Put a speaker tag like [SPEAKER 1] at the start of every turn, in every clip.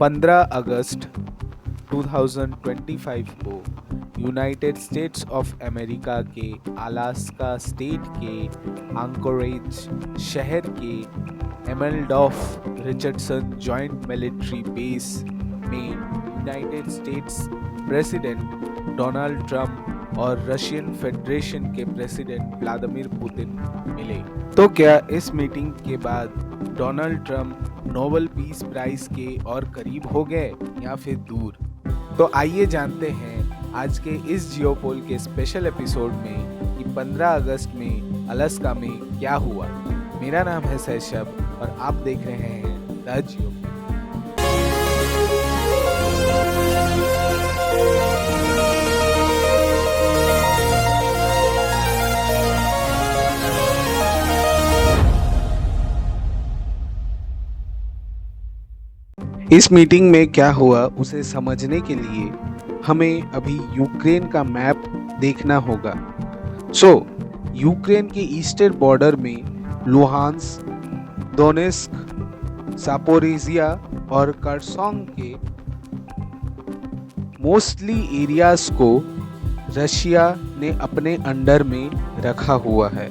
[SPEAKER 1] पंद्रह अगस्त 2025 को यूनाइटेड स्टेट्स ऑफ अमेरिका के अलास्का स्टेट के एंकोरेज शहर के एमलडॉफ रिचर्डसन जॉइंट मिलिट्री बेस में United States president Donald Trump और रशियन फेडरेशन के प्रेसिडेंट व्लादिमीर पुतिन मिले। तो क्या इस मीटिंग के बाद Donald Trump Nobel peace prize के और करीब हो गए या फिर दूर? तो आइए जानते हैं आज के इस जियोपोल के स्पेशल एपिसोड में कि 15 अगस्त में अलास्का में क्या हुआ। मेरा नाम है सैशब और आप देख रहे हैं द जियोपोल। इस मीटिंग में क्या हुआ उसे समझने के लिए हमें अभी यूक्रेन का मैप देखना होगा। यूक्रेन के ईस्टर्न बॉर्डर में लुहांस्क, दोनेस्क, जापोरिजिया और कर्सोंग के मोस्टली एरियाज को रशिया ने अपने अंडर में रखा हुआ है,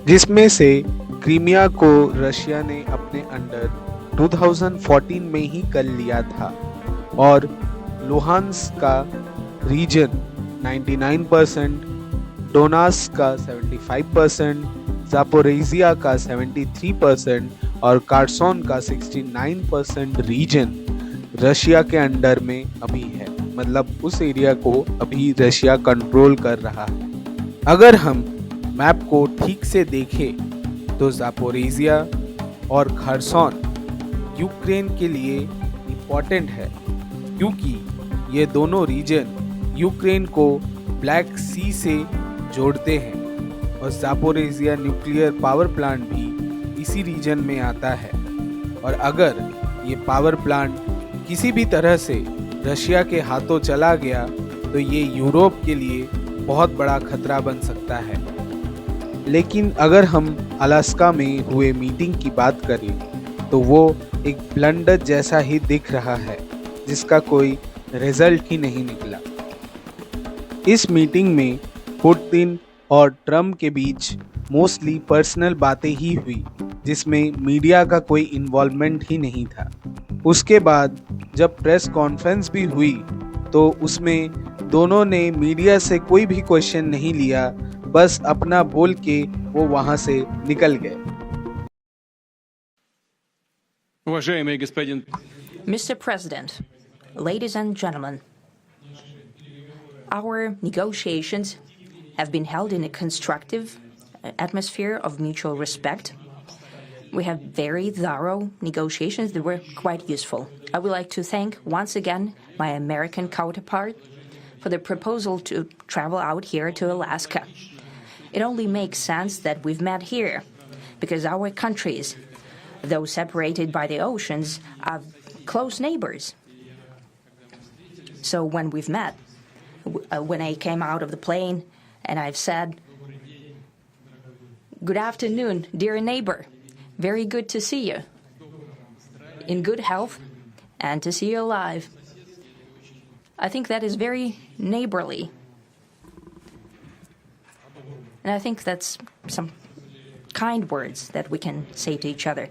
[SPEAKER 1] जिसमें से क्रीमिया को रशिया ने अपने अंडर 2014 में ही कर लिया था और लुहांस्क का रीजन 99%, डोनेस्क का 75%, जापोरिजिया का 73% और कर्सन का 69% रीजन रशिया के अंडर में अभी है। मतलब उस एरिया को अभी रशिया कंट्रोल कर रहा है। अगर हम मैप को ठीक से देखें तो जापोरिजिया और खरसोन यूक्रेन के लिए इम्पॉर्टेंट है, क्योंकि ये दोनों रीजन यूक्रेन को ब्लैक सी से जोड़ते हैं और जापोरिजिया न्यूक्लियर पावर प्लांट भी इसी रीजन में आता है। और अगर ये पावर प्लांट किसी भी तरह से रशिया के हाथों चला गया तो ये यूरोप के लिए बहुत बड़ा खतरा बन सकता है। लेकिन अगर हम अलास्का में हुए मीटिंग की बात करें तो वो एक ब्लंडर जैसा ही दिख रहा है, जिसका कोई रिजल्ट ही नहीं निकला। इस मीटिंग में पुतिन और ट्रम्प के बीच मोस्टली पर्सनल बातें ही हुई, जिसमें मीडिया का कोई इन्वॉल्वमेंट ही नहीं था। उसके बाद जब प्रेस कॉन्फ्रेंस भी हुई तो उसमें दोनों ने मीडिया से कोई भी क्वेश्चन नहीं लिया, बस अपना बोल के वो वहाँ से निकल गए।
[SPEAKER 2] Mr. President, ladies and gentlemen, our negotiations have been held in a constructive atmosphere of mutual respect. We have very thorough negotiations that were quite useful. I would like to thank once again my American counterpart for the proposal to travel out here to Alaska. It only makes sense that we've met here because our countries, though separated by the oceans, are close neighbors. So when we've met, when I came out of the plane and I've said, "Good afternoon, dear neighbor. Very good to see you. In good health and to see you alive." I think that is very neighborly. And I think that's some kind words that we can say to each other.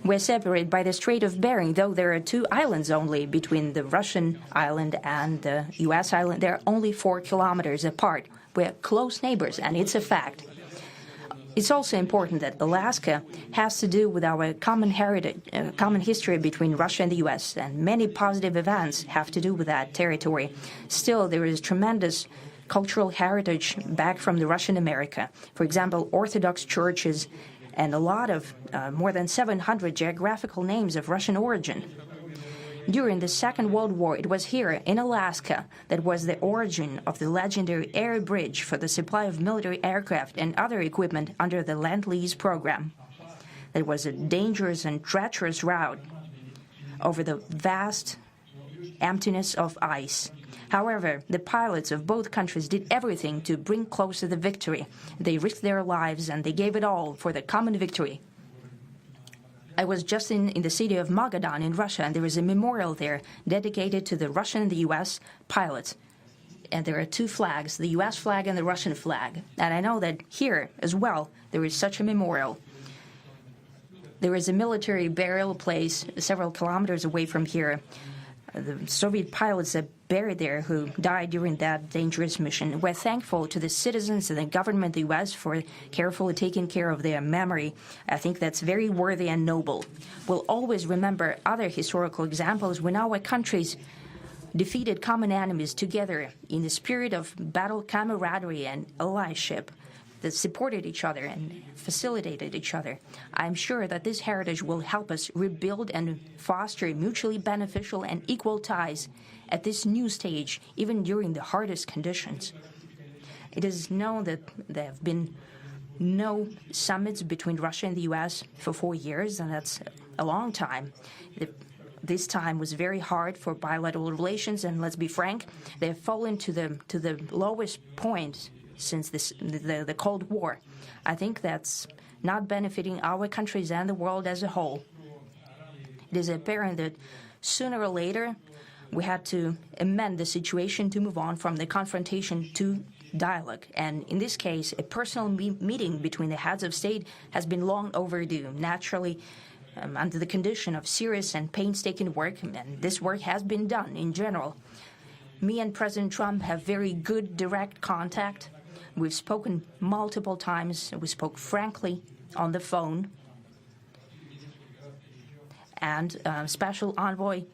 [SPEAKER 2] We're separated by the Strait of Bering, though there are 2 islands only between the Russian island and the U.S. island. They're only 4 kilometers apart. We're close neighbors, and it's a fact. It's also important that Alaska has to do with our common heritage, common history between Russia and the U.S., and many positive events have to do with that territory. Still, there is tremendous cultural heritage back from the Russian America. For example, Orthodox churches and a lot of more than 700 geographical names of Russian origin. During the Second World War, it was here in Alaska that was the origin of the legendary air bridge for the supply of military aircraft and other equipment under the Lend-Lease program. It was a dangerous and treacherous route over the vast emptiness of ice. However, the pilots of both countries did everything to bring closer the victory. They risked their lives and they gave it all for the common victory. I was just in the city of Magadan in Russia, and there is a memorial there dedicated to the Russian and the U.S. pilots. And there are two flags, the U.S. flag and the Russian flag. And I know that here as well there is such a memorial. There is a military burial place several kilometers away from here. The Soviet pilots are buried there who died during that dangerous mission. We're thankful to the citizens and the government of the U.S. for carefully taking care of their memory. I think that's very worthy and noble. We'll always remember other historical examples when our countries defeated common enemies together in the spirit of battle camaraderie and allyship that supported each other and facilitated each other. I'm sure that this heritage will help us rebuild and foster mutually beneficial and equal ties at this new stage, even during the hardest conditions. It is known that there have been no summits between Russia and the U.S. for 4 years, and that's a long time. This time was very hard for bilateral relations, and let's be frank, they have fallen to the lowest point since the Cold War. I think that's not benefiting our countries and the world as a whole. It is apparent that sooner or later we had to amend the situation to move on from the confrontation to dialogue. And in this case, a personal meeting between the heads of state has been long overdue, naturally under the condition of serious and painstaking work, and this work has been done in general. Me and President Trump have very good direct contact. We've spoken multiple times. We spoke frankly on the phone. And Special Envoy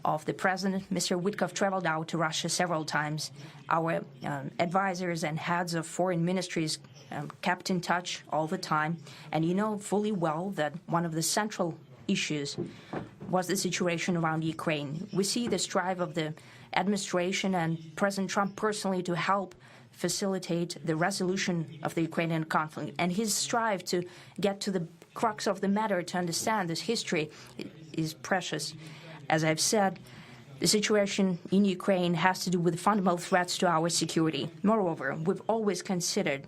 [SPEAKER 2] of the President, Mr. Witkoff, traveled out to Russia several times. Our advisors and heads of foreign ministries kept in touch all the time. And you know fully well that one of the central issues was the situation around Ukraine. We see the strive of the administration and President Trump personally to help facilitate the resolution of the Ukrainian conflict. And his strive to get to the crux of the matter, to understand this history, is precious. As I've said, the situation in Ukraine has to do with fundamental threats to our security. Moreover, we've always considered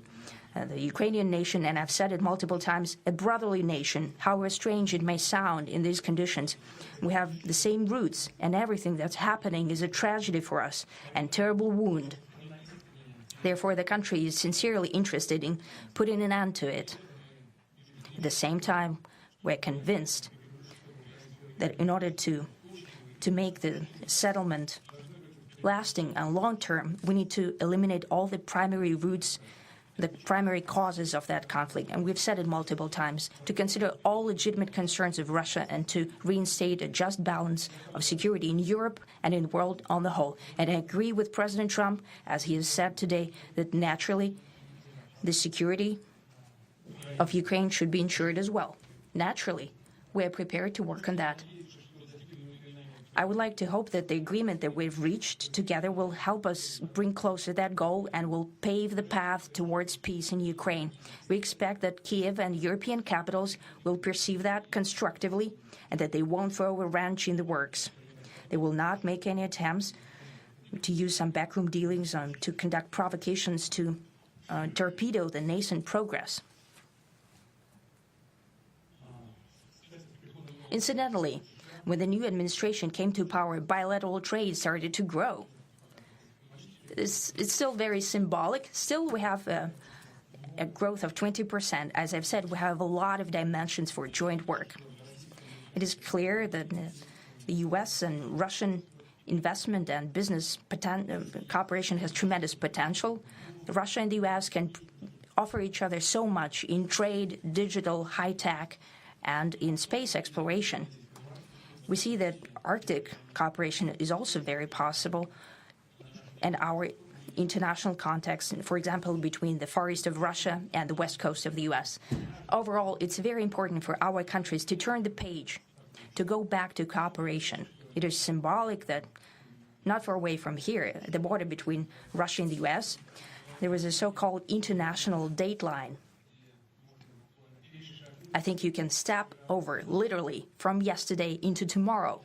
[SPEAKER 2] the Ukrainian nation, and I've said it multiple times, a brotherly nation, however strange it may sound in these conditions. We have the same roots, and everything that's happening is a tragedy for us and terrible wound. Therefore, the country is sincerely interested in putting an end to it. At the same time, we're convinced that in order to make the settlement lasting and long-term, we need to eliminate all the primary roots, the primary causes of that conflict. And we've said it multiple times, to consider all legitimate concerns of Russia and to reinstate a just balance of security in Europe and in the world on the whole. And I agree with President Trump, as he has said today, that naturally the security of Ukraine should be ensured as well. Naturally, we are prepared to work on that. I would like to hope that the agreement that we've reached together will help us bring closer that goal and will pave the path towards peace in Ukraine. We expect that Kiev and European capitals will perceive that constructively and that they won't throw a wrench in the works. They will not make any attempts to use some backroom dealings to conduct provocations to torpedo the nascent progress. Incidentally, when the new administration came to power, bilateral trade started to grow. It's still very symbolic. Still, we have a growth of 20%. As I've said, we have a lot of dimensions for joint work. It is clear that the U.S. and Russian investment and business cooperation has tremendous potential. Russia and the U.S. can offer each other so much in trade, digital, high-tech, and in space exploration. We see that Arctic cooperation is also very possible, and our international context, for example, between the Far East of Russia and the West Coast of the U.S. Overall, it's very important for our countries to turn the page, to go back to cooperation. It is symbolic that not far away from here, at the border between Russia and the US, there was a so-called international date line. I think you can step over, literally, from yesterday into tomorrow.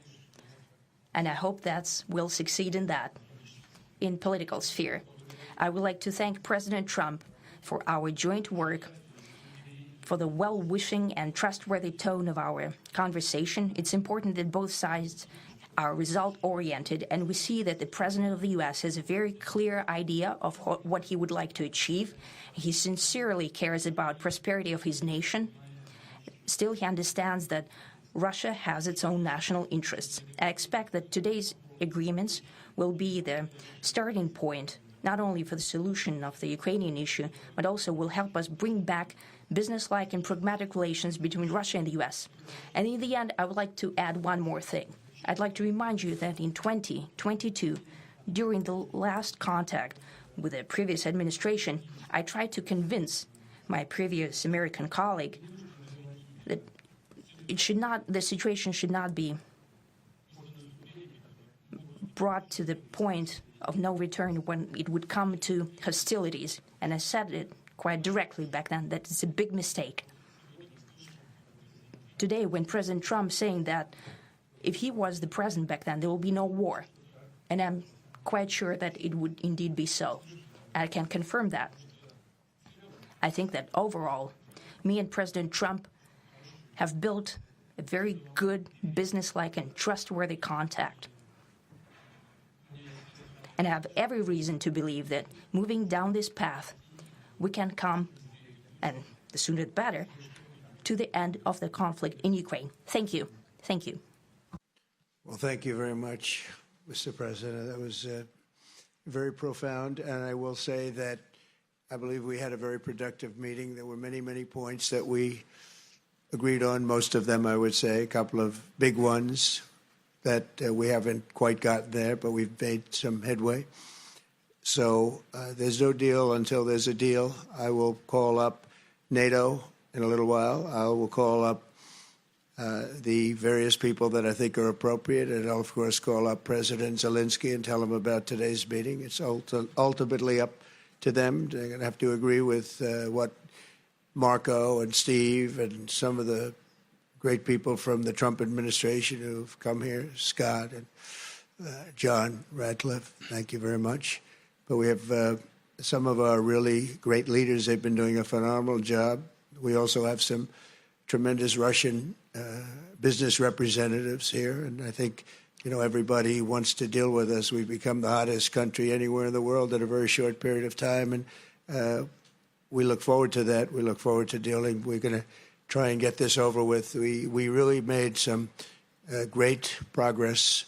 [SPEAKER 2] And I hope that we'll succeed in that, in political sphere. I would like to thank President Trump for our joint work, for the well-wishing and trustworthy tone of our conversation. It's important that both sides are result-oriented, and we see that the President of the U.S. has a very clear idea of what he would like to achieve. He sincerely cares about prosperity of his nation. Still, he understands that Russia has its own national interests. I expect that today's agreements will be the starting point, not only for the solution of the Ukrainian issue, but also will help us bring back business-like and pragmatic relations between Russia and the U.S. And in the end, I would like to add one more thing. I'd like to remind you that in 2022, during the last contact with the previous administration, I tried to convince my previous American colleague that the situation should not be brought to the point of no return when it would come to hostilities. And I said it quite directly back then that it's a big mistake. Today, when President Trump saying that if he was the president back then, there will be no war. And I'm quite sure that it would indeed be so. I can confirm that. I think that overall, me and President Trump have built a very good business-like and trustworthy contact. And I have every reason to believe that moving down this path, we can come, and the sooner the better, to the end of the conflict in Ukraine. Thank you. Thank you.
[SPEAKER 3] Well, thank you very much, Mr. President. That was very profound. And I will say that I believe we had a very productive meeting. There were many, many points that we agreed on, most of them, I would say, a couple of big ones that we haven't quite gotten there, but we've made some headway. So there's no deal until there's a deal. I will call up NATO in a little while. I will call up the various people that I think are appropriate, and I'll, of course, call up President Zelensky and tell him about today's meeting. It's ultimately up to them. They're going to have to agree with what Marco and Steve and some of the great people from the Trump administration who've come here, Scott and John Radcliffe. Thank you very much. But we have some of our really great leaders. They've been doing a phenomenal job. We also have some tremendous Russian business representatives here. And I think, you know, everybody wants to deal with us. We've become the hottest country anywhere in the world in a very short period of time. And we look forward to that. We look forward to dealing. We're going to try and get this over with. We really made some great progress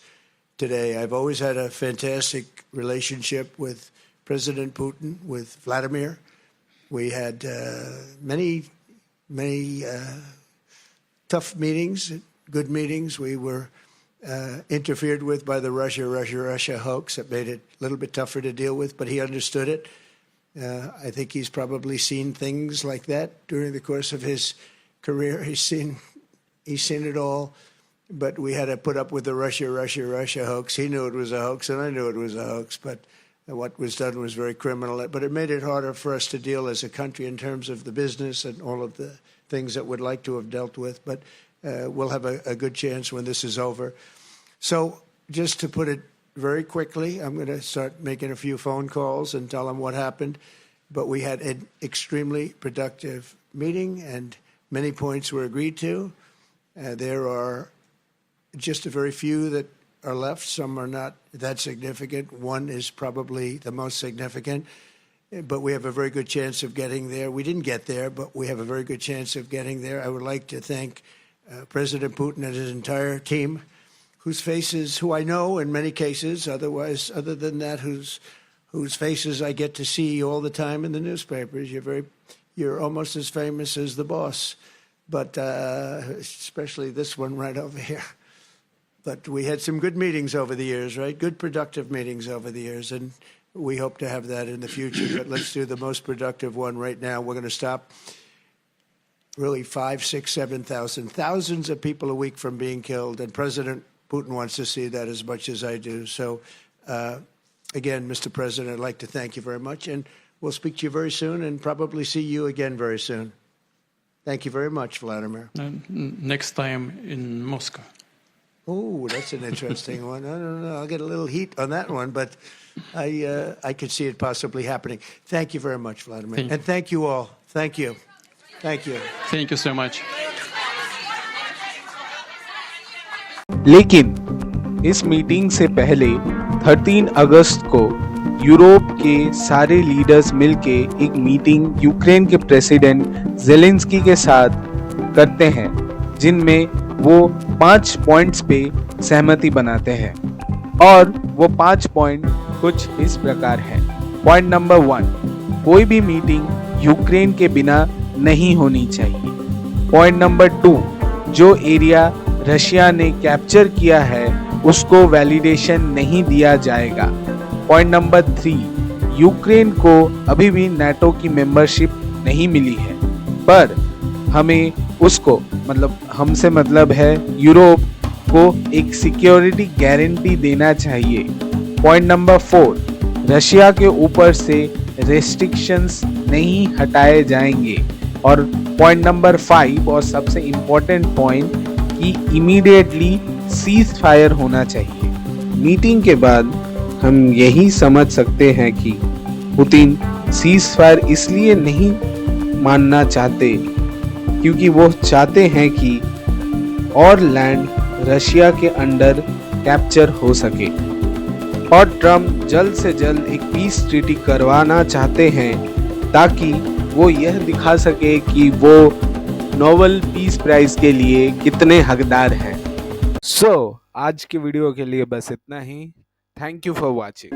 [SPEAKER 3] today. I've always had a fantastic relationship with President Putin, with Vladimir. We had many tough meetings, good meetings. We were interfered with by the Russia hoax. That made it a little bit tougher to deal with, but he understood it. I think he's probably seen things like that during the course of his career. He's seen it all. But we had to put up with the Russia hoax. He knew it was a hoax, and I knew it was a hoax. But what was done was very criminal. But it made it harder for us to deal as a country in terms of the business and all of the things that we'd like to have dealt with. But we'll have a good chance when this is over. So just to put it very quickly, I'm going to start making a few phone calls and tell them what happened. But we had an extremely productive meeting, and many points were agreed to. There are just a very few that are left. Some are not that significant. One is probably the most significant, but we have a very good chance of getting there. We didn't get there, but we have a very good chance of getting there. I would like to thank President Putin and his entire team, whose faces, who I know in many cases, other than that, whose faces I get to see all the time in the newspapers. You're almost as famous as the boss, but especially this one right over here. But we had some good meetings over the years, right? Good, productive meetings over the years, and we hope to have that in the future. But let's do the most productive one right now. We're going to stop really 5,000, 6,000, 7,000, thousands of people a week from being killed. And President Putin wants to see that as much as I do. So, again, Mr. President, I'd like to thank you very much, and we'll speak to you very soon and probably see you again very soon. Thank you very much, Vladimir.
[SPEAKER 4] Next time in Moscow.
[SPEAKER 3] Oh, that's an interesting one. I don't know. I'll get a little heat on that one, but I could see it possibly happening. Thank you very much, Vladimir. And thank you all. Thank you. Thank you.
[SPEAKER 4] Thank you so much.
[SPEAKER 1] लेकिन इस meeting से पहले 13 अगस्त को Europe के सारे leaders मिलके एक meeting Ukraine के प्रेसिडेंट जेलेंस्की के साथ करते हैं, जिनमें वो 5 पॉइंट्स पे सहमति बनाते हैं। और वो 5 पॉइंट कुछ इस प्रकार हैं। पॉइंट नंबर 1, कोई भी मीटिंग यूक्रेन के बिना नहीं होनी चाहिए। पॉइंट नंबर 2, जो एरिया रशिया ने कैप्चर किया है उसको वैलिडेशन नहीं दिया जाएगा। पॉइंट नंबर 3, यूक्रेन को अभी भी नाटो की मेंबरशिप नहीं मिली है, पर हमें उसको हमसे मतलब है यूरोप को एक सिक्योरिटी गारंटी देना चाहिए। पॉइंट नंबर 4, रशिया के ऊपर से रेस्ट्रिक्शंस नहीं हटाए जाएंगे। और पॉइंट नंबर 5 और सबसे इम्पोर्टेंट पॉइंट कि इमीडिएटली सीज फायर होना चाहिए। मीटिंग के बाद हम यही समझ सकते हैं कि पुतिन सीज फायर इसलिए नहीं मानना चाहते क्योंकि वो चाहते हैं कि और लैंड रशिया के अंडर कैप्चर हो सके, और ट्रम्प जल्द से जल्द एक पीस ट्रीटी करवाना चाहते हैं ताकि वो यह दिखा सके कि वो नोबेल पीस प्राइज के लिए कितने हकदार हैं। आज के वीडियो के लिए बस इतना ही। Thank you for watching.